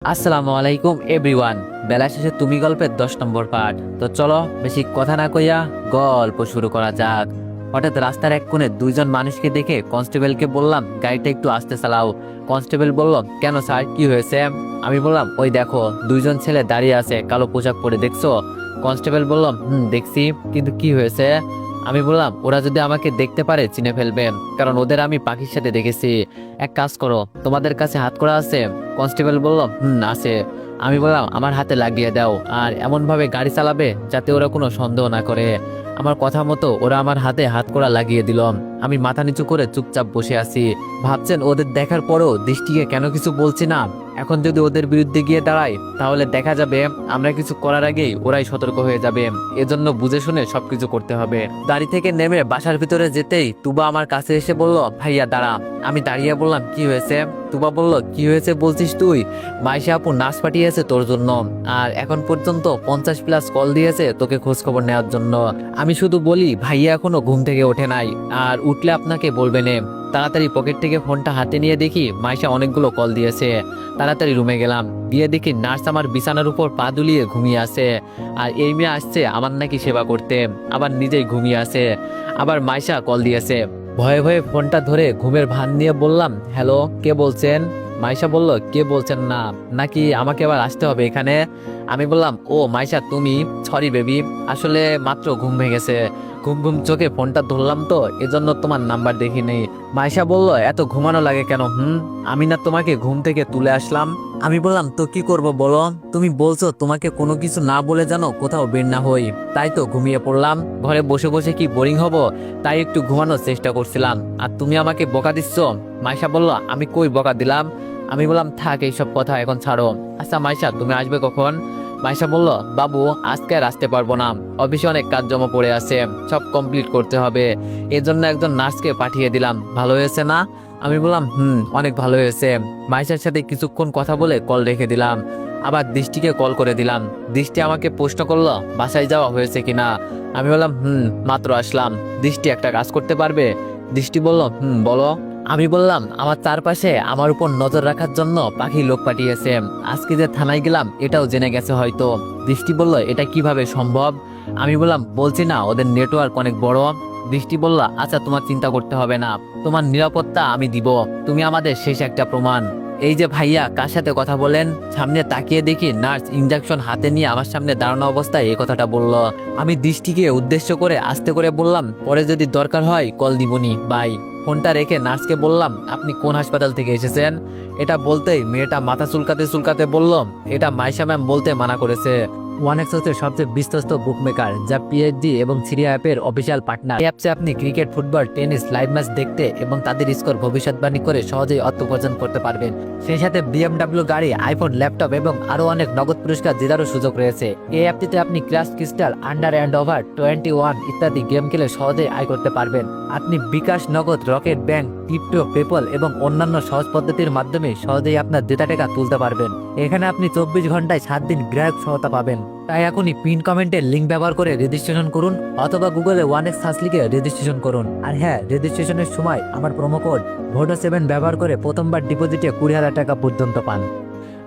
আসসালামু আলাইকুম এভরিওয়ান। বেলা শেষে তুমি গল্পের 10 নম্বর পার্ট। তো চলো বেশি কথা না কইয়া গল্প শুরু করা যাক। হঠাৎ রাস্তার এক কোণে দুইজন মানুষকে দেখে কনস্টেবলকে বললাম, গাড়িটা একটু আস্তে চালাও। কনস্টেবল বলল, কেন স্যার, কি হয়েছে? আমি বললাম, ওই দেখো দুইজন ছেলে দাঁড়িয়ে আছে কালো পোশাক পরে, দেখছো? কনস্টেবল বলল, দেখছি, কিন্তু কি হয়েছে? আমি বললাম, ওরা যদি আমাকে দেখতে পারে চিনে ফেলবে, কারণ ওদের আমি পাখির সাথে দেখেছি। এক কাজ করো, তোমাদের কাছে হাতকড়া আছে? কনস্টেবল বলল, আছে। আমি বললাম, আমার হাতে লাগিয়ে দাও, আর এমন ভাবে গাড়ি চালাবে যাতে ওরা কোনো সন্দেহ না করে। আমার কথা মতো ওরা আমার হাতে হাতকড়া লাগিয়ে দিল। আমি মাথা নিচু করে চুপচাপ বসে আছি। ভাবছেন ওদের দেখার পরও দৃষ্টিকে কেন কিছু বলছি না? এখন যদি ওদের বিরুদ্ধে গিয়ে দাঁড়াই তাহলে দেখা যাবে আমরা কিছু করার আগেই ওরাই সতর্ক হয়ে যাবে। এজন্য বুঝে শুনে সবকিছু করতে হবে। গাড়ি থেকে নেমে বাসার ভিতরে যেতেই তুবা আমার কাছে এসে বলল, ভাইয়া দাঁড়া। আমি দাঁড়িয়ে বললাম, কি হয়েছে? তুবা বলল, কি হয়েছে বলছিস তুই? মাইশা আপু নার্স পাঠিয়েছে তোর জন্য, আর এখন পর্যন্ত 50+ কল দিয়েছে তোকে খোঁজ খবর নেওয়ার জন্য। আমি শুধু বলি, ভাইয়া এখনো ঘুম থেকে ওঠে নাই, আর উঠলে আপনাকে বলবে না। তাড়াতাড়ি পকেট থেকে ফোনটা হাতে নিয়ে দেখি মাইশা অনেকগুলো কল দিয়েছে। তাড়াতাড়ি রুমে গেলাম, গিয়ে দেখি নার্স আমার বিছানার উপর পা দুলিয়ে ঘুমিয়ে আছে। আর এই মেয়ে আসছে আমার নাকি সেবা করতে, আবার নিজেই ঘুমিয়ে আছে। আবার মাইশা কল দিয়েছে। ভয়ে ভয়ে ফোনটা ধরে ঘুমের ভান নিয়ে বললাম, হ্যালো, কে বলছেন? মাইশা বলল, কে বলছেন না, নাকি আমাকে আবার আসতে হবে এখানে? আমি বললাম, ও মাইশা তুমি, সরি বেবি, আসলে মাত্র ঘুম ভেঙেছে, ঘুম ঘুম চোখে ফোনটা ধরলাম তো এজন্য তোমার নাম্বার দেখিনি। মাইশা বলল, এত ঘুমানো লাগে কেন? আমি না তোমাকে ঘুম থেকে তুলে আসলাম? আমি বললাম, তো কি করব বলো? তুমি বলছো তোমাকে কোনো কিছু না বলে জানো কোথাও বের না হই, তাই তো ঘুমিয়ে পড়লাম। ঘরে বসে বসে কি বোরিং হব, তাই একটু ঘুমানোর চেষ্টা করছিলাম, আর তুমি আমাকে বকা দিচ্ছ। মাইশা বলল, আমি কই বকা দিলাম? আমি বললাম, থাক এইসব কথা এখন ছাড়ো। আচ্ছা মাইশা, তুমি আসবে কখন? মাইশা বলল, বাবু আজকে আর আসতে পারবো না, অফিসে অনেক কাজ জমা পড়ে আছে, সব কমপ্লিট করতে হবে। এজন্য একজন নার্সকে পাঠিয়ে দিলাম। ভালো হয়েছে না? আমি বললাম, অনেক ভালো হয়েছে। মাইশার সাথে কিছুক্ষণ কথা বলে কল রেখে দিলাম। আবার দৃষ্টিকে কল করে দিলাম। দৃষ্টি আমাকে প্রশ্ন করলো, বাসায় যাওয়া হয়েছে কিনা? আমি বললাম, মাত্র আসলাম। দৃষ্টি একটা কাজ করতে পারবে? দৃষ্টি বলল, বলো। আমি বললাম, আমার চারপাশে আমার উপর নজর রাখার জন্য পাখি লোক পাঠিয়েছে। আজকে যে থানায় গেলাম এটাও জেনে গেছে হয়তো। দৃষ্টি বলল, এটা কিভাবে সম্ভব? আমি বললাম, বলছি না ওদের নেটওয়ার্ক অনেক বড়। দৃষ্টি বলল, আচ্ছা তোমার চিন্তা করতে হবে না, তোমার নিরাপত্তা আমি দিব, তুমি আমাদের শেষ একটা প্রমাণ। এই যে ভাইয়া কার সাথে কথা বলেন? সামনে তাকিয়ে দেখি নার্স ইনজেকশন হাতে নিয়ে আমার সামনে দাঁড়ানো অবস্থায় এই কথাটা বলল। আমি দৃষ্টিকে উদ্দেশ্য করে আস্তে করে বললাম, পরে যদি দরকার হয় কল দিবনি, বাই। ফোনটা রেখে নার্সকে বললাম, আপনি কোন হাসপাতাল থেকে এসেছেন? এটা বলতেই মেয়েটা মাথা চুলকাতে চুলকাতে বলল, এটা মাইশা ম্যাম বলতে মানা করেছে। ওয়ানেক্স হচ্ছে সবচেয়ে বিশ্বস্ত বুকমেকার, যা পিএইচডি এবং সিরিয়া অ্যাপের অফিসিয়াল পার্টনার। এই অ্যাপসে আপনি cricket, football, tennis live match দেখতে এবং তাদের স্কোর ভবিষ্যৎবাণী করে সহজেই অর্থ উপার্জন করতে পারবেন। সেই সাথে বিএমডব্লিউ গাড়ি, আইফোন, ল্যাপটপ এবং আরো অনেক নগদ পুরস্কার জেতারও সুযোগ রয়েছে। এই অ্যাপটিতে আপনি crash crystal, under and over 21 ইত্যাদি গেম খেলে সহজেই আয় করতে পারবেন। আপনি বিকাশ, নগদ, রকেট ব্যাংক, ক্রিপ্টো, পেপল এবং অন্যান্য সহজ পদ্ধতির মাধ্যমে সহজেই আপনার ডেটা টাকা তুলতে পারবেন। এখানে আপনি 24 ঘন্টায় 7 দিন গ্রাহক সহায়তা পাবেন। তাই এখনই পিন কমেন্টের লিঙ্ক ব্যবহার করে রেজিস্ট্রেশন করুন, অথবা গুগলে ওয়ানেক্স সার্চ লিখে রেজিস্ট্রেশন করুন। আর হ্যাঁ, রেজিস্ট্রেশনের সময় আমার প্রোমো কোড VODO7 ব্যবহার করে প্রথমবার ডিপোজিটে 20,000 টাকা পর্যন্ত পান।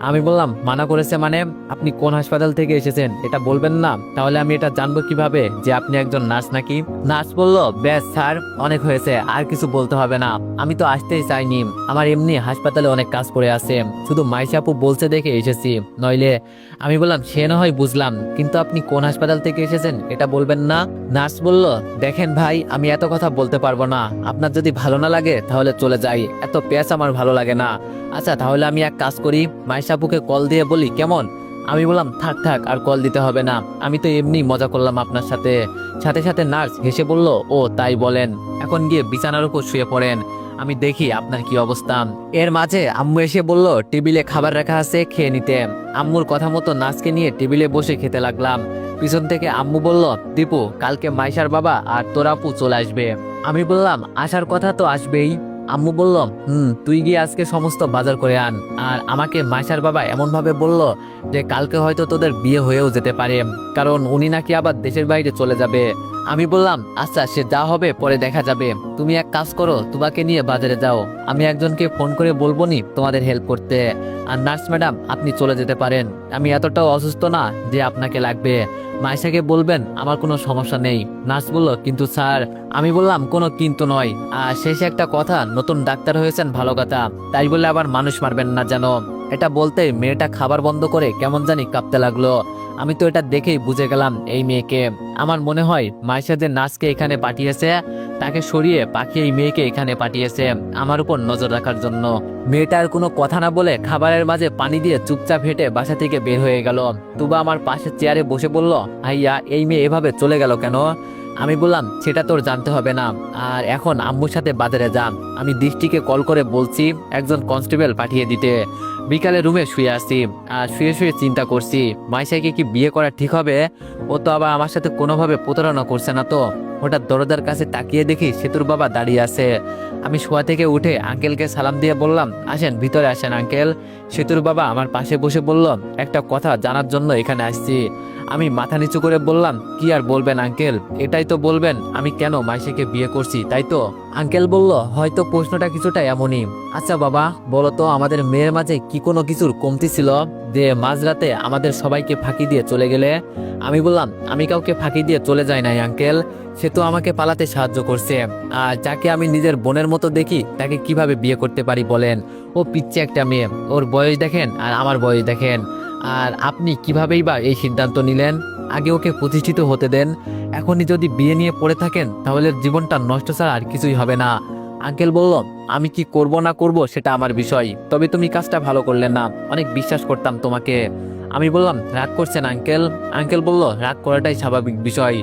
আমি বললাম, মানা করেছে মানে? আপনি কোন হাসপাতাল থেকে এসেছেন এটা বলবেন না? তাহলে আমি এটা জানবো কিভাবে যে আপনি একজন নার্স নাকি? নার্স বলল, ব্যাস স্যার, অনেক হয়েছে, আর কিছু বলতে হবে না। আমি তো আসতেই চাইনি, আমার এমনি হাসপাতালে অনেক কাজ পড়ে আছে, শুধু মাইশা আপু বলছে দেখে এসেছি, নইলে। আমি বললাম, সে না হয় বুঝলাম, কিন্তু আপনি কোন হাসপাতাল থেকে এসেছেন এটা বলবেন না? নার্স বলল, দেখেন ভাই, আমি এত কথা বলতে পারবো না, আপনার যদি ভালো না লাগে তাহলে চলে যাই, এত পেঁচ আমার ভালো লাগে না। আচ্ছা তাহলে আমি এক কাজ করি, মাইশা আপুকে কল দিয়ে বলি, কেমন? আমি বললাম, থাক থাক, আর কল দিতে হবে না, আমি তো এমনি মজা করলাম আপনার সাথে। সাথে সাথে নার্স হেসে বলল, ও তাই বলেন, এখন গিয়ে বিছানার উপর শুয়ে পড়েন, আমি দেখি আপনার কি অবস্থা। এর মাঝে আম্মু এসে বলল, টেবিলে খাবার রাখা আছে, খেয়ে নিতে। আম্মুর কথা মতো নার্সকে নিয়ে টেবিলে বসে খেতে লাগলাম। পিছন থেকে আম্মু বলল, দীপু, কালকে মাইশার বাবা আর তোর আপু চলে আসবে। আমি বললাম, আসার কথা তো আসবেই। আম্মু বলল, তুই গিয়ে আজকে সমস্ত বাজার করে আন। আর আমাকে মাইশার বাবা এমন ভাবে বলল যে কালকে হয়তো তোদের বিয়ে হয়েও যেতে পারে, কারণ উনি নাকি আবার দেশের বাইরে চলে যাবে। আমি বললাম আচ্ছা সে যা হবে পরে দেখা যাবে, তুমি এক কাজ করো তোমাকে নিয়ে বাজারে যাও, আমি একজনকে ফোন করে বলবো নি তোমাদের হেল্প করতে। আর নার্স ম্যাডাম আপনি চলে যেতে পারেন, আমি এতটাও অসুস্থ না যে আপনাকে লাগবে, মাইশাকে বলবেন আমার কোনো সমস্যা নেই। নার্স বলল কিন্তু স্যার। আমি বললাম কোনো কিন্তু নয়, আর শেষে একটা কথা, নতুন ডাক্তার হয়েছেন ভালো কথা, তাই বলে আবার মানুষ মারবেন না যেন। এটা বলতে মেয়েটা খাবার বন্ধ করে কেমন জানি কাঁপতে লাগলো। আমি তো এটা দেখেই বুঝে গেলাম এই মেয়েকে। আমার মনে হয় মাইশা যে নার্সকে এখানে পাঠিয়েছে তাকে সরিয়ে পাখি এই মেয়েকে এখানে পাঠিয়েছে আমার উপর নজর রাখার জন্য। মেয়েটার কোনো কথা না বলে খাবারের মাঝে পানি দিয়ে চুপচাপ হেঁটে বাসা থেকে বের হয়ে গেল। তুবা আমার পাশে চেয়ারে বসে বলল, ভাইয়া এই মেয়ে এভাবে চলে গেল কেন? আমি বললাম সেটা তোর জানতে হবে না, আর এখন আম্মুর সাথে বাজারে যান, আমি দৃষ্টিকে কল করে বলছি একজন কনস্টেবল পাঠিয়ে দিতে। বিকালে রুমে শুয়ে আসছি, আর শুয়ে শুয়ে চিন্তা করছি মাইশাকে কি বিয়ে করা ঠিক হবে? ও তো আবার আমার সাথে কোনোভাবে প্রতারণা করছে না তো। হঠাৎ দরজার কাছে তাকিয়ে দেখি সেতুর বাবা দাঁড়িয়ে আছে। আমি শোয়া থেকে উঠে আঙ্কেলকে সালাম দিয়ে বললাম, আসেন ভিতরে আসেন আঙ্কেল। সেতুর বাবা আমার পাশে বসে বলল, একটা কথা জানার জন্য এখানে আসছি। আমি মাথা নিচু করে বললাম, কি আর বলবেন আঙ্কেল, এটাই তো বলবেন আমি কেন মাইশাকে বিয়ে করছি, তাই তো? আঙ্কেল বলল, হয়তো প্রশ্নটা কিছুটা এমনই। আচ্ছা বাবা বলো তো, আমাদের মেয়ের মাঝে কি কোনো কিছুর কমতি ছিল যে মাঝরাতে আমাদের সবাইকে ফাঁকি দিয়ে চলে গেলে? আমি বললাম, আমি কাউকে ফাঁকি দিয়ে চলে যাই নাই আঙ্কেল, সে তো আমাকে পালাতে সাহায্য করছে। আর যাকে আমি নিজের বোনের মতো দেখি তাকে কিভাবে বিয়ে করতে পারি বলেন? ও পিচ্ছে একটা মেয়ে, ওর বয়স দেখেন আর আমার বয়স দেখেন। আর আপনি কিভাবেই বা এই সিদ্ধান্ত নিলেন? আগে ওকে প্রতিষ্ঠিত হতে দেন, এখনই যদি বিয়ে নিয়ে পড়ে থাকেন তাহলে জীবনটা নষ্ট ছাড়া আর কিছুই হবে না। আঙ্কেল বলল, আমি কি করব না করব সেটা আমার বিষয়, তবে তুমি কাজটা ভালো করলে না, অনেক বিশ্বাস করতাম তোমাকে। আমি বললাম, রাগ করছেন আঙ্কেল? আঙ্কেল বলল, রাগ করাটাই স্বাভাবিক বিষয়।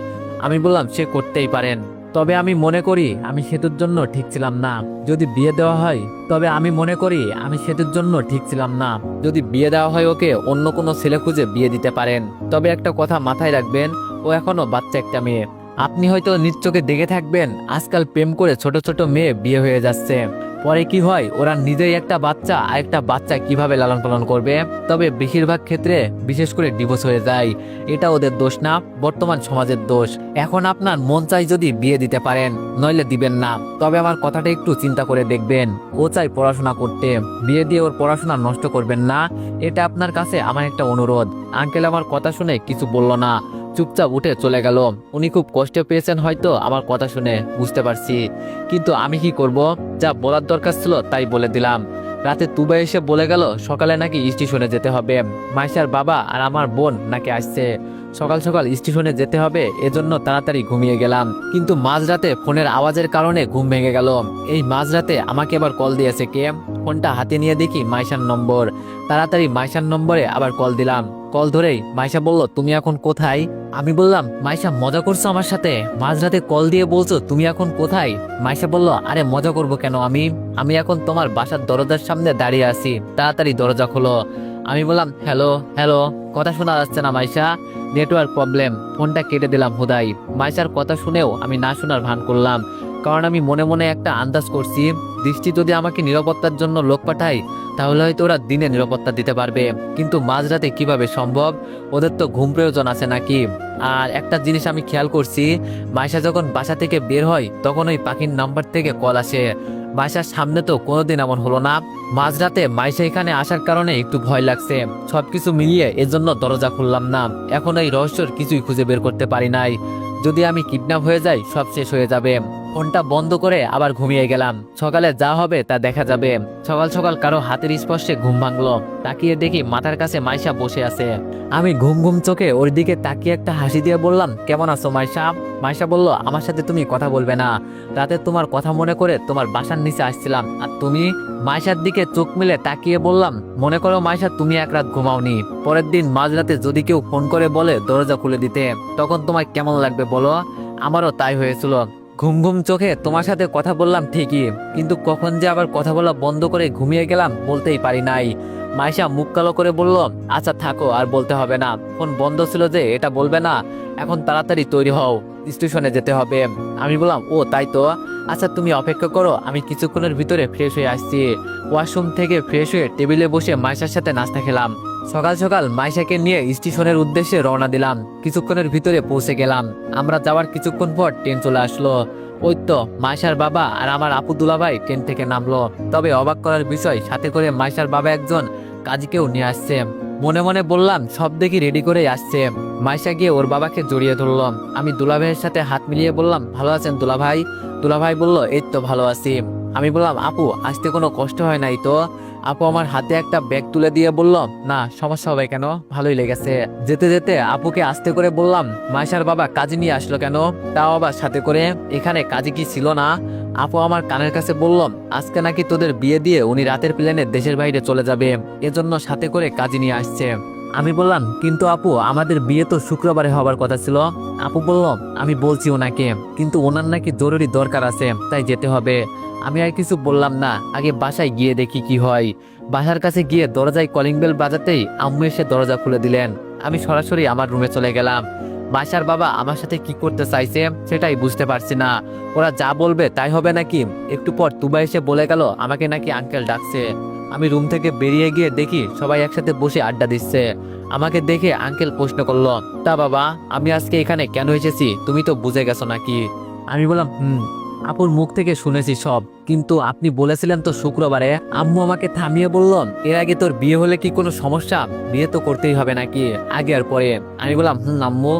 আমি বললাম, সে করতেই পারেন, তবে আমি মনে করি আমি সেতুর জন্য ঠিক ছিলাম না। যদি বিয়ে দেওয়া হয়, তবে আমি মনে করি আমি সেতুর জন্য ঠিক ছিলাম না। যদি বিয়ে দেওয়া হয় ওকে অন্য কোনো ছেলে খুঁজে বিয়ে দিতে পারেন, তবে একটা কথা মাথায় রাখবেন, ও এখনো বাচ্চা একটা মেয়ে। আপনি হয়তো নিজ চোখে দেখে থাকবেন আজকাল প্রেম করে ছোট ছোট মেয়ে বিয়ে হয়ে যাচ্ছে, পরে কি হয় ওরা নিজেই একটা বাচ্চা আর একটা বাচ্চা কিভাবে লালন পালন করবে? তবে বেশিরভাগ ক্ষেত্রে বিশেষ করে ডিভোর্স হয়ে যায়। এটা ওদের দোষ না, বর্তমান সমাজের দোষ। এখন আপনার মন চাই যদি বিয়ে দিতে পারেন, নইলে দিবেন না। তবে আমার কথাটা একটু চিন্তা করে দেখবেন, ও চাই পড়াশোনা করতে, বিয়ে দিয়ে ওর পড়াশোনা নষ্ট করবেন না, এটা আপনার কাছে আমার একটা অনুরোধ। আঙ্কেল আমার কথা শুনে কিছু বলল না, চুপচাপ উঠে চলে গেল। উনি খুব কষ্ট পেয়েছেন হয়তো আমার কথা শুনে, বুঝতে পারছি, কিন্তু আমি কি করব? যা বলার দরকার ছিল তাই বলে দিলাম। রাতে তুবা এসে বলে গেল সকালে নাকি স্টেশনে যেতে হবে, মাইশার বাবা আর আমার বোন নাকি আসছে, সকাল সকাল স্টেশনে যেতে হবে, এজন্য তাড়াতাড়ি ঘুমিয়ে গেলাম। কিন্তু মাঝরাতে ফোনের আওয়াজের কারণে ঘুম ভেঙে গেল। এই মাঝরাতে আমাকে আবার কল দিয়েছে কে? ফোনটা হাতে নিয়ে দেখি মাইশার নম্বর। তাড়াতাড়ি মাইশার নম্বরে আবার কল দিলাম। কল ধরেই মাইশা বলল, তুমি এখন কোথায়? আমি বললাম, মাইশা মজা করছো আমার সাথে? মাঝরাতে কল দিয়ে বলছো তুমি এখন কোথায়? মাইশা বলল, আরে মজা করব কেন, আমি এখন তোমার বাসার দরজার সামনে দাঁড়িয়ে আছি, তাড়াতাড়ি দরজা খোলো। আমি বললাম, হ্যালো হ্যালো, কথা শোনা যাচ্ছে না মাইশা, নেটওয়ার্ক প্রবলেম। ফোনটা কেটে দিলাম হুদাই। মাইশার কথা শুনেও আমি না শোনার ভান করলাম, কারণ আমি মনে মনে একটা আন্দাজ করছি, দৃষ্টি যদি আমাকে নিরাপত্তার জন্য লোক পাঠায় তাহলে হয়তো ওরা দিনে নিরাপত্তা দিতে পারবে, কিন্তু মাঝরাতে কিভাবে সম্ভব? ওদের তো ঘুম প্রয়োজন আছে নাকি? আর একটা জিনিস আমি খেয়াল করছি, মাইশা যখন বাসা থেকে বের হয় তখন ওই পাখির নাম্বার থেকে কল আসে। বাসার সামনে তো কোনোদিন এমন হলো না। মাঝরাতে মাইশা এখানে আসার কারণে একটু ভয় লাগছে, সবকিছু মিলিয়ে এজন্য দরজা খুললাম না। এখন এই রহস্যর কিছুই খুঁজে বের করতে পারি নাই। যদি আমি কিডন্যাপ হয়ে যাই সব শেষ হয়ে যাবে। ফোনটা বন্ধ করে আবার ঘুমিয়ে গেলাম, সকালে যা হবে তা দেখা যাবে। সকাল সকাল কারো হাতের স্পর্শে ঘুম ভাঙলো, তাকিয়ে দেখি মাথার কাছে মাইশা বসে আছে। আমি ঘুম ঘুম চোখে ওর দিকে তাকিয়ে একটা হাসি দিয়ে বললাম, কেমন আছো মাইশা? মাইশা বলল, আমার সাথে তুমি কথা বলবে না, রাতে তোমার কথা মনে করে তোমার বাসার নিচে আসছিলাম। আর তুমি? মাইশার দিকে চোখ মিলে তাকিয়ে বললাম, মনে করো মাইশা তুমি এক রাত ঘুমাওনি, পরের দিন মাঝরাতে যদি কেউ ফোন করে বলে দরজা খুলে দিতে, তখন তোমার কেমন লাগবে বলো? আমারও তাই হয়েছিল। ঘুম ঘুম চোখে তোমার সাথে কথা বললাম ঠিকই, কিন্তু কখন যে আবার কথা বলা বন্ধ করে ঘুমিয়ে গেলাম বলতেই পারি নাই। মাইশা মুখ কালো করে বলল, আচ্ছা থাকো, আর বলতে হবে না, ফোন বন্ধ ছিল যে এটা বলবে না, এখন তাড়াতাড়ি তৈরি হও, স্টেশনে যেতে হবে। আমি বললাম, ও তাই তো, আচ্ছা তুমি অপেক্ষা করো, আমি কিছুক্ষণের ভিতরে ফ্রেশ হয়ে আসছি। ওয়াশরুম থেকে ফ্রেশ হয়ে টেবিলে বসে মাইশার সাথে নাস্তা খেলাম। সকাল সকাল মাইশাকে নিয়ে স্টেশনের উদ্দেশ্যে রওনা দিলাম। কিছুক্ষণের ভিতরে পৌঁছে গেলাম। আমরা যাওয়ার কিছুক্ষণ পর ট্রেন চলে আসলো। ওই তো মাইশার বাবা আর আমার আপু দুলাভাই ট্রেন থেকে নামলো। তবে অবাক করার বিষয়, সাথে করে মাইশার বাবা একজন কাজীকেও নিয়ে আসছে। মনে মনে বললাম সব দেখি রেডি করেই আসছে। মাইশা গিয়ে ওর বাবাকে জড়িয়ে ধরলাম। আমি দুলাভাইয়ের সাথে হাত মিলিয়ে বললাম, ভালো আছেন দুলাভাই? দুলাভাই বলল, এই তো ভালো আছি। আমি বললাম, আপু আসতে কোনো কষ্ট হয় নাই তো? আপু আমার হাতে একটা ব্যাগ তুলে দিয়ে বলল, না সমস্যা হবে কেন, ভালোই লেগেছে। যেতে যেতে আপুকে আস্তে করে বললাম, মাইশার বাবা কাজী নিয়ে আসলো কেন, তাও আবার সাথে করে? এখানে কাজী কি ছিল না? আপু আমার কানের কাছে বলল, আজকে নাকি তোদের বিয়ে দিয়ে উনি রাতের প্লেনে দেশের বাইরে চলে যাবে, এজন্য সাথে করে কাজী নিয়ে আসছে। আমি বললাম, কিন্তু আপু আমাদের বিয়ে তো শুক্রবারে হবার কথা ছিল। আপু বলল, আমি বলছি ওনাকে, কিন্তু ওনার নাকি জরুরি দরকার আছে, তাই যেতে হবে। আমি আর কিছু বললাম না, আগে বাসায় গিয়ে দেখি কি হয়। বাসার কাছে গিয়ে দরজায় কলিং বেল বাজাতেই আম্মু এসে দরজা খুলে দিলেন। আমি সরাসরি আমার রুমে চলে গেলাম। বাসার বাবা আমার সাথে কি করতে চাইছে সেটাই বুঝতে পারছি না। ওরা যা বলবে তাই হবে নাকি? একটু পর তুবা এসে বলে গেল আমাকে নাকি আঙ্কেল ডাকছে। আমি রুম থেকে বেরিয়ে গিয়ে দেখি সবাই একসাথে বসে আড্ডা দিচ্ছে। আমাকে দেখে আঙ্কেল প্রশ্ন করলো, তা বাবা আমি আজকে এখানে কেন এসেছি তুমি তো বুঝে গেছো নাকি? আমি বললাম, আপুর মুখ থেকে শুনেছি সব, কিন্তু আপনি বলেছিলেন তো শুক্রবারে। আম্মু আমাকে থামিয়ে বলল, এর আগে তোর বিয়ে হলে কি কোনো সমস্যা? বিয়ে তো করতেই হবে নাকি, আগে আর পরে? আমি বললাম, আম্মু।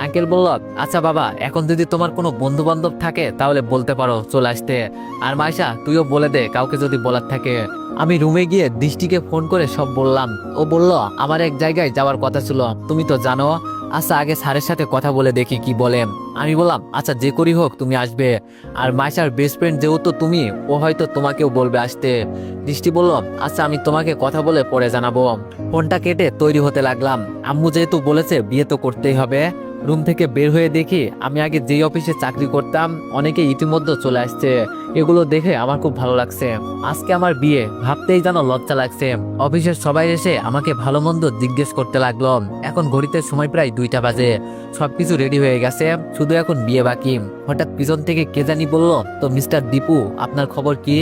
আঙ্কেল বলল, আচ্ছা বাবা, এখন যদি তোমার কোনো বন্ধু বান্ধব থাকে তাহলে বলতে পারো চলে আসতে। আর মাইশা তুইও বলে দে কাউকে যদি বলার থাকে। আমি রুমে গিয়ে দৃষ্টিকে ফোন করে সব বললাম। ও বলল, আমার এক জায়গায় যাওয়ার কথা ছিল, তুমি তো জানো। আচ্ছা আগে স্যারের সাথে কথা বলে দেখি কি বলেন। আমি বললাম, আচ্ছা যে করি হোক তুমি আসবে। আর মাইশার বেস্ট ফ্রেন্ড যেহেতু তুমি, ও হয়তো তোমাকেও বলবে আসতে। দৃষ্টি বলল, আচ্ছা আমি তোমাকে কথা বলে পরে জানাবো। ফোনটা কেটে তৈরি হতে লাগলাম। আম্মু যেহেতু বলেছে বিয়ে তো করতেই হবে। রুম থেকে বের হয়ে দেখি আমি আগে যেই অফিসে চাকরি করতাম অনেকে ইতিমধ্যে চলে আসছে। এগুলো দেখে আমার খুব ভালো লাগছে। আজকে আমার বিয়ে ভাবতেই যেন লজ্জা লাগছে। অফিসের সবাই এসে আমাকে ভালো মন্দ জিজ্ঞেস করতে লাগলো। এখন ঘড়িতে সময় প্রায় 2টা বাজে। সবকিছু রেডি হয়ে গেছে, শুধু এখন বিয়ে বাকি। হঠাৎ পিছন থেকে কে জানি বলল, তো মিস্টার দীপু আপনার খবর কি,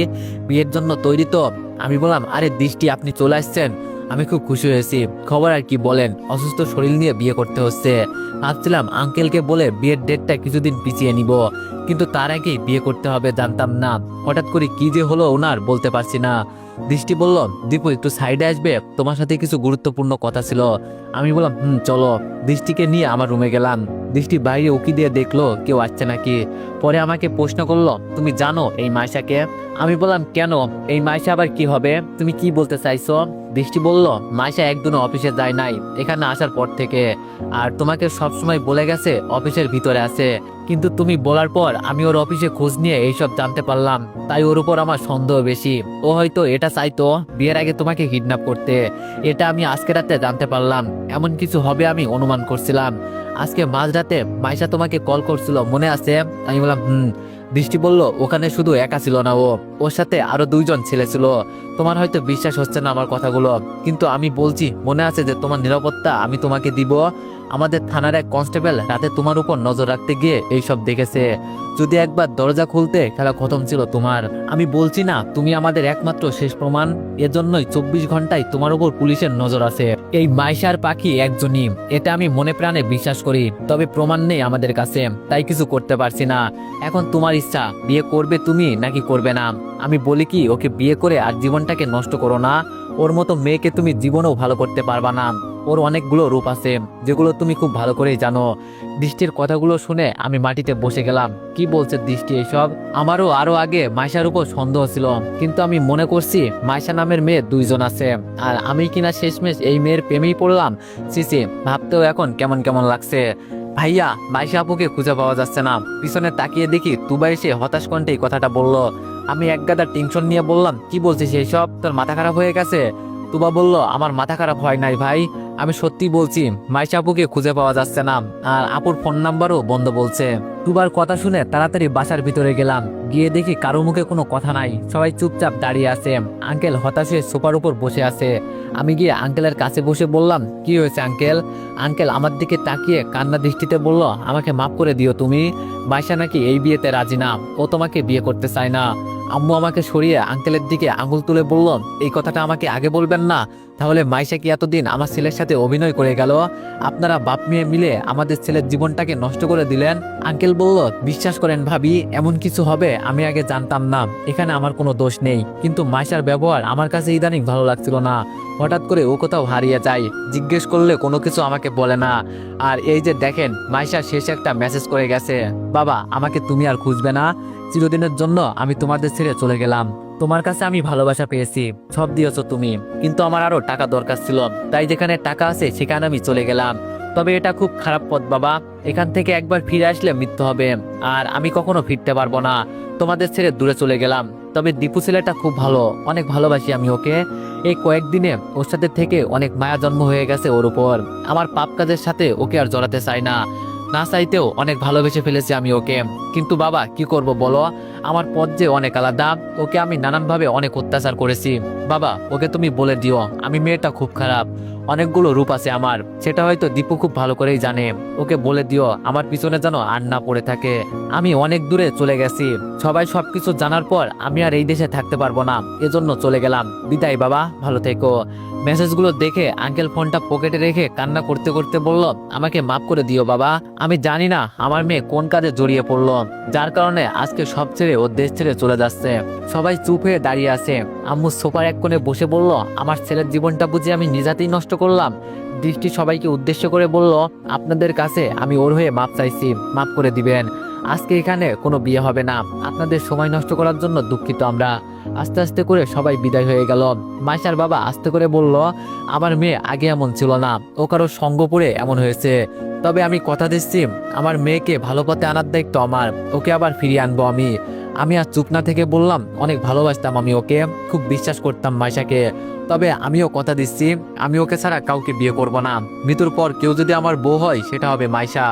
বিয়ের জন্য তৈরি তো? আমি বললাম, আরে দৃষ্টি আপনি চলে আসছেন, আমি খুব খুশি হয়েছি। খবর আর কি বলেন, অসুস্থ শরীর নিয়ে বিয়ে করতে হচ্ছে। ভাবছিলাম আঙ্কেলকে বলে বিয়ের ডেটটা কিছুদিন পিছিয়ে নিব, কিন্তু তার আগেই বিয়ে করতে হবে জানতাম না। হঠাৎ করে কি যে হলো ওনার বলতে পারছি না। দৃষ্টি বলল, দীপু একটু সাইডে আসবে, তোমার সাথে কিছু গুরুত্বপূর্ণ কথা ছিল। আমি বললাম, চলো। দৃষ্টিকে নিয়ে আমার রুমে গেলাম। দৃষ্টি বাইরে উকি দিয়ে দেখলো কেউ আসছে নাকি। পরে আমাকে প্রশ্ন করলো, তুমি জানো এই মাইশাকে? আমি বললাম, কেন, এই মাইশা আবার কি হবে, তুমি কি বলতে চাইছো? দৃষ্টি বলল, মাইশা একদিনও অফিসে যায় নাই এখানে আসার পর থেকে, আর তোমাকে সবসময় বলে গেছে অফিসের ভিতরে আছে। কিন্তু তুমি বলার পর আমি ওর অফিসে খোঁজ নিয়ে এইসব জানতে পারলাম, তাই ওর উপর আমার সন্দেহ বেশি। ও হয়তো এটা চাইতো বিয়ের আগে তোমাকে কিডন্যাপ করতে, এটা আমি আজকে রাতে জানতে পারলাম। এমন কিছু হবে আমি অনুমান করছিলাম। আজকে মাঝরাতে মাইশা তোমাকে কল করছিল মনে আছে? আমি বললাম, দৃষ্টি বলল, ওখানে শুধু একা ছিল না ও, ওর সাথে আরো 2জন ছেলে ছিল। তোমার হয়তো বিশ্বাস হচ্ছে না আমার কথাগুলো, কিন্তু আমি বলছি মনে আছে যে তোমার নিরাপত্তা আমি তোমাকে দিব। আমাদের থানার এক কনস্টেবল রাতে তোমার উপর নজর রাখতে গিয়ে এইসব দেখেছে। যদি একবার দরজা খুলতে খেলা খতম ছিল তোমার। আমি বলছি না তুমি আমাদের একমাত্র শেষ প্রমাণ, এজন্যই 24 ঘন্টায় তোমার উপর পুলিশের নজর আছে। এই মাইশার পাখি একজনই, এটা আমি মনে প্রাণে বিশ্বাস করি, তবে প্রমাণ নেই আমাদের কাছে, তাই কিছু করতে পারছি না। এখন তোমার ইচ্ছা, বিয়ে করবে তুমি নাকি করবে না। আমি বলি কি, ওকে বিয়ে করে আর জীবনটাকে নষ্ট করো না। ওর মতো মেয়েকে তুমি জীবনেও ভালো করতে পারবা না। ওর অনেকগুলো রূপ আছে যেগুলো তুমি খুব ভালো করেই জানো। দৃষ্টির কথাগুলো শুনে আমি মাটিতে বসে গেলাম। কি বলছে দৃষ্টি এসব? আমারও আরো আগে মাইশার উপর সন্দেহ ছিল, কিন্তু আমি মনে করছি মাইশা নামের মেয়ে 2জন আছে, আর আমি কিনা শেষমেশ এই মেয়ের প্রেমেই পড়লাম। সিসি ভাবতেও এখন কেমন কেমন লাগছে। ভাইয়া, মাইশা আপুকে খুঁজে পাওয়া যাচ্ছে না। পিছনে তাকিয়ে দেখি তুবা এসে হতাশ কণ্ঠে এই কথাটা বলল। আমি একগাদা টেনশন নিয়ে বললাম, কি বলছিস এইসব, তোর মাথা খারাপ হয়ে গেছে? তুবা বলল, আমার মাথা খারাপ হয় নাই ভাই, আমি সত্যি বলছি মাইশা আপুকে খুঁজে পাওয়া যাচ্ছে না, আর আপুর ফোন নাম্বারও বন্ধ বলছে। তুবার কথা শুনে তাড়াতাড়ি বাসার ভিতরে গেলাম। গিয়ে দেখি কারো মুখে কোনো কথা নাই, সবাই চুপচাপ দাঁড়িয়ে আছে। আঙ্কেল হতাশ হয়ে সোফার উপর বসে আছে, আমি গিয়ে আঙ্কেলের কাছে বসে বললাম, কি হয়েছে আঙ্কেল? আঙ্কেল আমার দিকে তাকিয়ে কান্না দৃষ্টিতে বলল, আমাকে মাফ করে দিও তুমি। মাইশা নাকি এই বিয়েতে রাজি না, ও তোমাকে বিয়ে করতে চায় না। আম্মু আমাকে সরিয়ে আঙ্কেলের দিকে আঙুল তুলে বলল, এই কথাটা আমাকে আগে বলবেন না? তাহলে মাইশা কি এতদিন আমার ছেলের সাথে অভিনয় করে গেল? আপনারা বাপ মেয়ে মিলে আমাদের ছেলের জীবনটাকে নষ্ট করে দিলেন। আঙ্কেল বলল, বিশ্বাস করেন ভাবি, এমন কিছু হবে আমি আগে জানতাম না। এখানে আমার কোনো দোষ নেই, কিন্তু মাইশার ব্যবহার আমার কাছে ইদানিং ভালো লাগছিল না। হঠাৎ করে ও কোথাও হারিয়ে যায়, জিজ্ঞেস করলে কোনো কিছু আমাকে বলে না। আর এই যে দেখেন, মাইশা শেষে একটা মেসেজ করে গেছে, বাবা আমাকে তুমি আর খুঁজবে না, চিরদিনের জন্য আমি তোমাদের ছেড়ে চলে গেলাম। তোমার কাছে আমি ভালোবাসা পেয়েছি, সব দিয়েছো তুমি, কিন্তু আমার আরো টাকা দরকার ছিল, তাই যেখানে টাকা আছে সেখানে আমি চলে গেলাম। তবে এটা খুব খারাপ পথ বাবা, এখান থেকে একবার ফিরে আসলে মৃত্যু হবে, আর আমি কখনো ফিরতে পারবো না। তোমাদের ছেড়ে দূরে চলে গেলাম। তবে দীপু ছেলেটা খুব ভালো, অনেক ভালোবাসি আমি ওকে। এই কয়েকদিনে ওর সাথে থেকে অনেক মায়া জন্ম হয়ে গেছে ওর উপর। আমার পাপ কাজের সাথে ওকে আর জড়াতে চাই না, না চাইতেও অনেক ভালোবেসে ফেলেছি আমি ওকে। কিন্তু বাবা কি করব বলো, আমার পথ যে অনেক আলাদা, ওকে আমি নানানভাবে অনেক অত্যাচার করেছি। বাবা ওকে তুমি বলে দিও আমি মেয়েটা খুব খারাপ, অনেকগুলো রূপ আছে আমার, সেটা হয়তো দীপু খুব ভালো করেই জানে। ওকে বলে দিও আমার পিছনে যেন আর না পড়ে থাকে। আমি অনেক দূরে চলে গেছি, সবাই সবকিছু জানার পর আমি আর এই দেশে থাকতে পারবো না, এজন্য চলে গেলাম। বিদায় বাবা, ভালো থেকো। মেসেজগুলো দেখে আঙ্কেল ফোনটা পকেটে রেখে কান্না করতে করতে বলল, আমাকে মাফ করে দিও বাবা, আমি জানি না আমার মেয়ে কোন কাজে জড়িয়ে পড়লো, যার কারণে আজকে সব ছেড়ে ও দেশ ছেড়ে চলে যাচ্ছে। সবাই চুপ হয়ে দাঁড়িয়ে আছে। আম্মু সোফার এক কোণে বসে বলল, আমার ছেলের জীবনটা বুঝি আমি নিজেতেই নষ্ট করলাম। দৃষ্টি সবাইকে উদ্দেশ্য করে বলল, আপনাদের কাছে আমি ওর হয়ে মাপ চাইছি, মাফ করে দিবেন। আজকে এখানে কোনো বিয়ে হবে না, আপনাদের সময় নষ্ট করার জন্য দুঃখিত আমরা। আস্তে আস্তে করে সবাই বিদায় হয়ে গেল। মাইশার বাবা আস্তে করে বলল, আমার মেয়ে আগে এমন ছিল না, ও কারো সঙ্গ পড়ে এমন হয়েছে। তবে আমি কথা দিচ্ছি, আমার মেয়েকে ভালো পথে আনার দায়িত্ব আমার, ওকে আবার ফিরিয়ে আনবো আমি। আমি আর চুপ না থেকে বললাম, অনেক ভালোবাসতাম আমি ওকে, খুব বিশ্বাস করতাম মাইশাকে। তবে আমিও কথা দিচ্ছি, আমি ওকে ছাড়া কাউকে বিয়ে করব না। মৃত্যুর পর কেউ যদি আমার বউ হয় সেটা হবে মাইশা।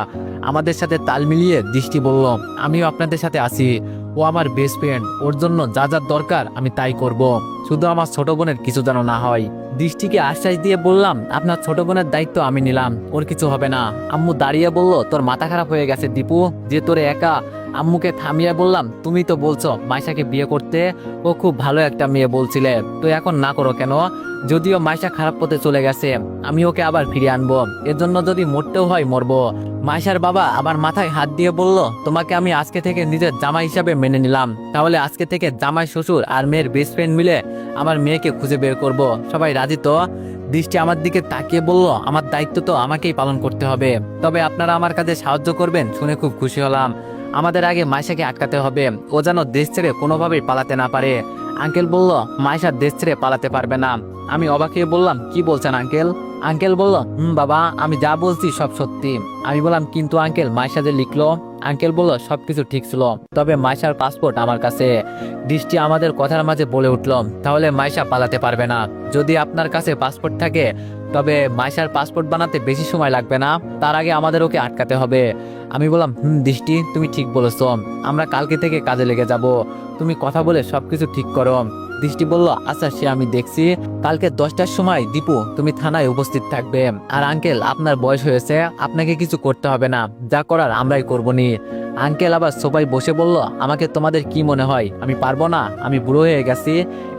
আমাদের সাথে তাল মিলিয়ে দৃষ্টি বলল, আমিও আপনাদের সাথে আছি, ও আমার বেস্ট ফ্রেন্ড, ওর জন্য যা যা দরকার আমি তাই করব, শুধু আমার ছোট বোনের কিছু যেন না হয়। দৃষ্টিকে আশ্বাস দিয়ে বললাম, আপনার ছোট বোনের দায়িত্ব আমি নিলাম, ওর কিছু হবে না। আম্মু দাঁড়িয়ে বলল, তোর মাথা খারাপ হয়ে গেছে দীপু, যে তোরে একা। আম্মুকে থামিয়ে বললাম, তুমি তো বলছো মাইশাকে বিয়ে করতে, ও খুব ভালো একটা মেয়ে বলছিলে, তো এখন না করো কেন? যদিও মাইশা খারাপ পথে চলে গেছে, আমি ওকে আবার ফিরিয়ে আনবো, এর জন্য যদি মরতেও হয় মরবো। মাইশার বাবা আমার মাথায় হাত দিয়ে বলল, তোমাকে আমি আজকে থেকে নিজের জামাই হিসাবে মেনে নিলাম, তাহলে আজকে থেকে জামাই শ্বশুর আর মেয়ের বেস্ট ফ্রেন্ড মিলে আমার মেয়েকে খুঁজে বের করব। সবাই রাজি তো? দৃষ্টি আমার দিকে তাকিয়ে বলল, আমার দায়িত্ব তো আমাকেই পালন করতে হবে, তবে আপনারা আমার কাজে সাহায্য করবেন শুনে খুব খুশি হলাম। আমাদের আগে মাইশাকে আটকাতে হবে, ও যেন দেশ ছেড়ে কোনোভাবেই পালাতে না পারে। আঙ্কেল বলল, মাইশা দেশ ছেড়ে পালাতে পারবে না। আমি অবাক হয়ে বললাম, কি বলছেন আঙ্কেল? আঙ্কেল বলল, বাবা আমি যা বলছি সব সত্যি। আমি বললাম, কিন্তু আঙ্কেল মাইশা যে লিখলো? আঙ্কেল বলল, সবকিছু ঠিক ছিল, তবে মাইশার পাসপোর্ট আমার কাছে। দৃষ্টি আমাদের কথার মাঝে বলে উঠল, তাহলে মাইশা পালাতে পারবে না। যদি আপনার কাছে পাসপোর্ট থাকে তবে মাইশার পাসপোর্ট বানাতে বেশি সময় লাগবে না, তার আগে আমাদের ওকে আটকাতে হবে। আমি বললাম, দৃষ্টি তুমি ঠিক বলেছো, আমরা কালকে থেকে কাজে লেগে যাব, তুমি কথা বলে সবকিছু ঠিক করো। দৃষ্টি বলল, আচ্ছা সে আমি দেখছি, কালকে 10টার সময় দীপু তুমি থানায় উপস্থিত থাকবে। আর আঙ্কেল আপনার বয়স হয়েছে, আপনাকে কিছু করতে হবে না, যা করার আমরাই করবনি। আঙ্কেল আবার সবাই বসে বলল, আমাকে তোমাদের কি মনে হয় আমি পারবো না? আমি বুড়ো হয়ে গেছি,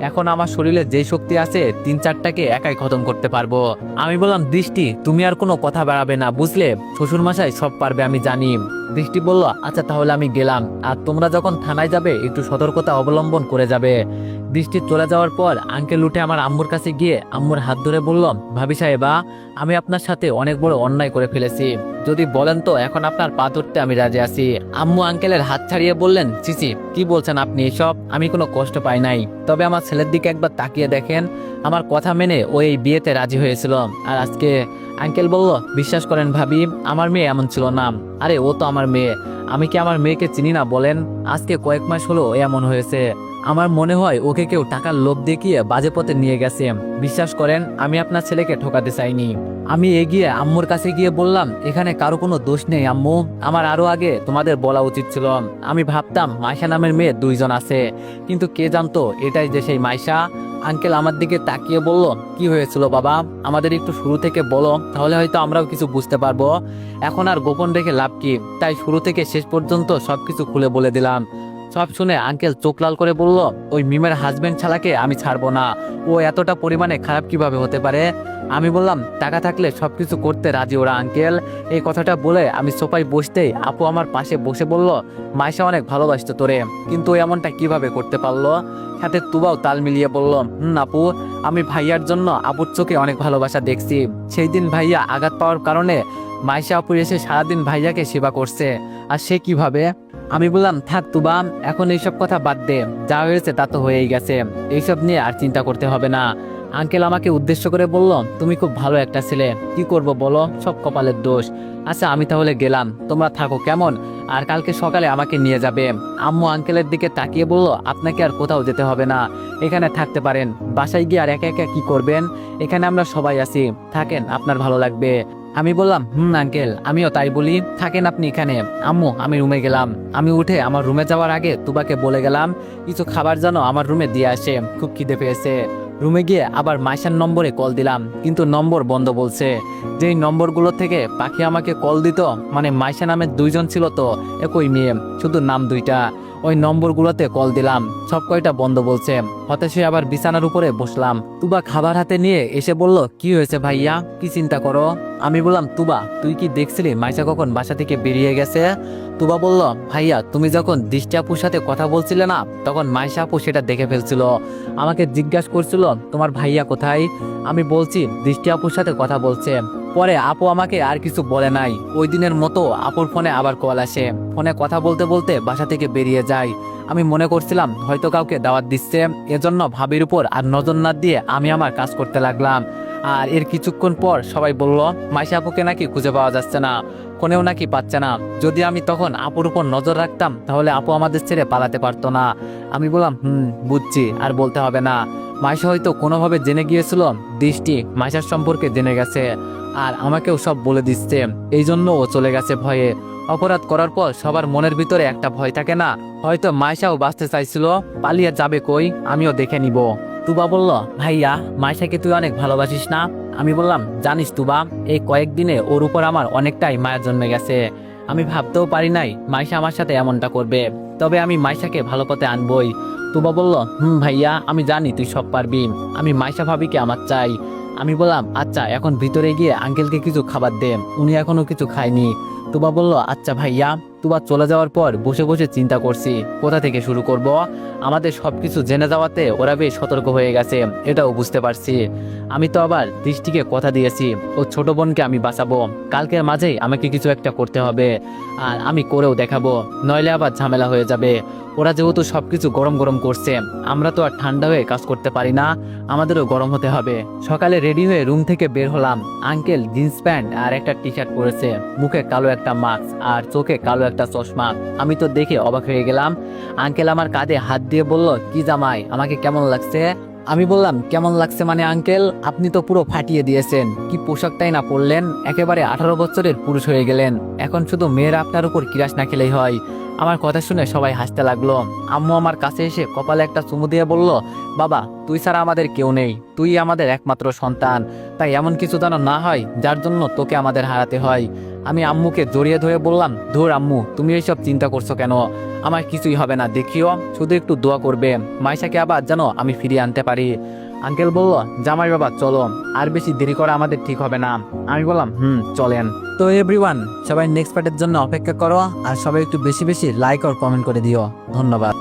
এখন আমার শরীরে যে শক্তি আছে 3-4টাকে একাই খতম করতে পারবো। আমি বললাম, দৃষ্টি তুমি আর কোনো কথা বাড়াবে না বুঝলে, শ্বশুর মশাই সব পারবে আমি জানি। দৃষ্টি বলল, আচ্ছা তাহলে আমি গেলাম, আর তোমরা যখন থানায় যাবে একটু সতর্কতা অবলম্বন করে যাবে। দৃষ্টি চলে যাওয়ার পর আঙ্কেল উঠে আমার আম্মুর কাছে গিয়ে আম্মুর হাত ধরে বলল, ভাবি সাহেবা আমি আপনার সাথে অনেক বড় অন্যায় করে ফেলেছি, যদি বলেন তো এখন আপনার পা ধরতে আমি রাজি আছি। আম্মু আঙ্কেলের হাত ছাড়িয়ে বললেন, চিচি কি বলছেন আপনি এসব? আমি কোনো কষ্ট পাই নাই, তবে আমার ছেলের দিকে একবার তাকিয়ে দেখেন, আমার কথা মেনে ও এই বিয়েতে রাজি হয়েছিল, আর আজকে। আঙ্কেল বলল, বিশ্বাস করেন ভাবি আমার মেয়ে এমন ছিল না। আরে ও তো আমার মেয়ে, আমি কি আমার মেয়েকে চিনি না বলেন? আজকে কয়েক মাস হলো এমন হয়েছে, আমার মনে হয় ওকে কেউ টাকার লোভ দেখিয়ে বাজে পথে নিয়ে গেছে। বিশ্বাস করেন আমি আপনার ছেলেকে ঠকাতে চাইনি। আমি এগিয়ে আম্মুর কাছে গিয়ে বললাম, এখানে কারো কোনো দোষ নেই আম্মু, আমার আরো আগে তোমাদের বলা উচিত ছিল। আমি ভাবতাম মাইশা নামের মেয়ে 2জন আছে, কিন্তু কে জানতো এটাই যে সেই মাইশা। আঙ্কেল আমার দিকে তাকিয়ে বলল, কি হয়েছিল বাবা, আমাদের একটু শুরু থেকে বলো, তাহলে হয়তো আমরাও কিছু বুঝতে পারবো। এখন আর গোপন রেখে লাভ কি, তাই শুরু থেকে শেষ পর্যন্ত সবকিছু খুলে বলে দিলাম। সব শুনে আঙ্কেল চোখ লাল করে বলল, ওই মিমের হাজবেন্ড ছাড়াকে আমি ছাড়বো না। ও এতটা পরিমাণে খারাপ কিভাবে হতে পারে? আমি বললাম, টাকা থাকলে সবকিছু করতে রাজি ওরা আঙ্কেল। এই কথাটা বলে আমি সোফায় বসতেই আপু আমার পাশে বসে বলল, মাইশা অনেক ভালোবাসতো তোরে, কিন্তু ও এমনটা কিভাবে করতে পারলো? সাথে তুবাও তাল মিলিয়ে বলল, আপু, আমি ভাইয়ার জন্য আপুর চোখে অনেক ভালোবাসা দেখছি। সেই দিন ভাইয়া আঘাত পাওয়ার কারণে মাইশা আপু এসে সারাদিন ভাইয়াকে সেবা করছে। আর সে কিভাবে? আমি বললাম, থাক তুবা, এখন এইসব কথা বাদ দে, যা হয়েছে তা তো হয়েই গেছে, এইসব নিয়ে আর চিন্তা করতে হবে না। আঙ্কেল আমাকে উদ্দেশ্য করে বলল, তুমি খুব ভালো একটা ছেলে, কি করব বলো, সব কপালের দোষ। আচ্ছা আমি তাহলে গেলাম, তোমরা থাকো কেমন, আর কালকে সকালে আমাকে নিয়ে যাবে। আম্মু আঙ্কেলের দিকে তাকিয়ে বলল, আপনাকে আর কোথাও যেতে হবে না, এখানে থাকতে পারেন। বাসায় গিয়ে আর একা একা কি করবেন, এখানে আমরা সবাই আছি, থাকেন, আপনার ভালো লাগবে। আমি বললাম, আঙ্কেল, আমিও তাই বলি, থাকেন আপনি এখানে। আম্মু আমি রুমে গেলাম। আমি উঠে আমার রুমে যাওয়ার আগে তুবাকে বলে গেলাম, কিছু খাবার যেন আমার রুমে দিয়ে আসে, খুব খিদে পেয়েছে। রুমে গিয়ে আবার মাইশার নম্বরে কল দিলাম, কিন্তু নম্বর বন্ধ বলছে। যেই নম্বরগুলো থেকে পাখি আমাকে কল দিত, মানে মাইশা নামের দুইজন ছিল তো, একই মেয়ে, শুধু নাম দুইটা। ওই নম্বরগুলোতে কল দিলাম, সব কয়টা বন্ধ বলছে। হতাশ হয়ে আবার বিছানার উপরে বসলাম। তুবা খাবার হাতে নিয়ে এসে বলল, কি হয়েছে ভাইয়া, কি চিন্তা করো? আমি বললাম, তুবা তুই কি দেখছিলি মাইশা কখন বাসা থেকে বেরিয়ে গেছে? তুবা বলল, ভাইয়া তুমি যখন দৃষ্টি আপুর সাথে কথা বলছিলে না, তখন মাইশা আপু সেটা দেখে ফেলছিল। আমাকে জিজ্ঞাসা করছিল, তোমার ভাইয়া কোথায়? আমি বলছি দৃষ্টি আপুর সাথে কথা বলছে। পরে আপু আমাকে আর কিছু বলে নাই। ওই দিনের মতো আপুর ফোনে আবার কল আসে। ফোনে কথা বলতে বলতে বাসা থেকে বেরিয়ে যায়। আমি মনে করছিলাম হয়তো কাউকে দাওয়াত দিচ্ছে, এজন্য ভাবির উপর আর নজর না দিয়ে আমি আমার কাজ করতে লাগলাম। আর এর কিছুক্ষণ পর সবাই বলল, মাইশা আপুকে নাকি খুঁজে পাওয়া যাচ্ছে না, কোনেও নাকি পাচ্ছে না। যদি আমি তখন আপুর উপর নজর রাখতাম, তাহলে আপু আমাদের ছেড়ে পালাতে পারতো না। আমি বললাম, বুঝছি, আর বলতে হবে না। মাইশা হয়তো কোনোভাবে জেনে গিয়েছিল, দৃষ্টি মাইশার সম্পর্কে জেনে গেছে, আর আমাকেও সব বলে দিচ্ছে। এই জন্য ও চলে গেছে ভয়ে। অপরাধ করার পর সবার মনের ভিতরে একটা ভয় থাকে না, হয়তো মাইশাও বাঁচতে চাইছিল, পালিয়ে যাবে কই, আমিও দেখে নিব। তুবা বলল, ভাইয়া মাইশাকে তুই অনেক ভালোবাসিস না? আমি বললাম, জানিস তুবা, এই কয়েকদিনে ওর উপর আমার অনেকটাই মায়া জন্মে গেছে। আমি ভাবতেও পারি নাই মাইশা আমার সাথে এমনটা করবে, তবে আমি মাইশাকে ভালো পথে আনবই। তুবা বলল, ভাইয়া আমি জানি তুই সব পারবি, আমি মাইশা ভাবিকে আমার চাই। আমি বললাম, আচ্ছা এখন ভিতরে গিয়ে আঙ্কেলকে কিছু খাবার দে, উনি এখনো কিছু খায়নি। তুবা বলল, আচ্ছা ভাইয়া। তুবা চলে যাওয়ার পর বসে বসে চিন্তা করছি কোথা থেকে শুরু করব। আমাদের সবকিছু জেনে যাওয়াতে ওরা বেশ সতর্ক হয়ে গেছে, এটাও বুঝতে পারছি। আমি তো আবার দৃষ্টিকে কথা দিয়েছি, ও ছোট বোনকে আমি বাঁচাবো, কালকের মাঝেই আমাকে কিছু একটা করতে হবে, আর আমি করেও দেখাবো, নইলে আবার ঝামেলা হয়ে যাবে। ওরা যেহেতু সবকিছু গরম গরম করছে, আমরা তো আর ঠান্ডা হয়ে কাজ করতে পারি না, আমাদেরও গরম হতে হবে। সকালে রেডি হয়ে রুম থেকে বের হলাম। আঙ্কেল জিন্স প্যান্ট আর একটা টি শার্ট পরেছে, মুখে কালো একটা মাস্ক আর চোখে কালো একটা চশমা। আমি তো দেখে অবাক হয়ে গেলাম। আঙ্কেল আমার কাঁধে হাত দিয়ে বলল, কি জামাই, আমাকে কেমন লাগছে? আমি বললাম, কেমন লাগছে মানে আঙ্কেল, আপনি তো পুরো ফাটিয়ে দিয়েছেন, কি পোশাকটাই না পরলেন, একেবারে 18 বছরের পুরুষ হয়ে গেলেন। এখন শুধু মেয়েরা আপনার উপর কিরাস না খেলেই হয়। আমার কথা শুনে সবাই হাসতে লাগলো। আম্মু আমার কাছে এসে কপালে একটা চুমু দিয়ে বলল, বাবা তুই ছাড়া আমাদের কেউ নেই, তুই আমাদের একমাত্র সন্তান, তাই এমন কিছু যেন না হয় যার জন্য তোকে আমাদের হারাতে হয়। আমি আম্মুকে জড়িয়ে ধরে বললাম, ধুর আম্মু, তুমি এইসব চিন্তা করছো কেন, আমার কিছুই হবে না, দেখিও, শুধু একটু দোয়া করবে মাইশাকে আবার যেন আমি ফিরিয়ে আনতে পারি। আঙ্কেল বলল, জামাই বাবা চলো, আর বেশি দেরি করা আমাদের ঠিক হবে না। আমি বললাম, চলেন। তো এভরিওয়ান, সবাই নেক্সট পার্টের জন্য অপেক্ষা করো, আর সবাই একটু বেশি বেশি লাইক আর কমেন্ট করে দিও। ধন্যবাদ।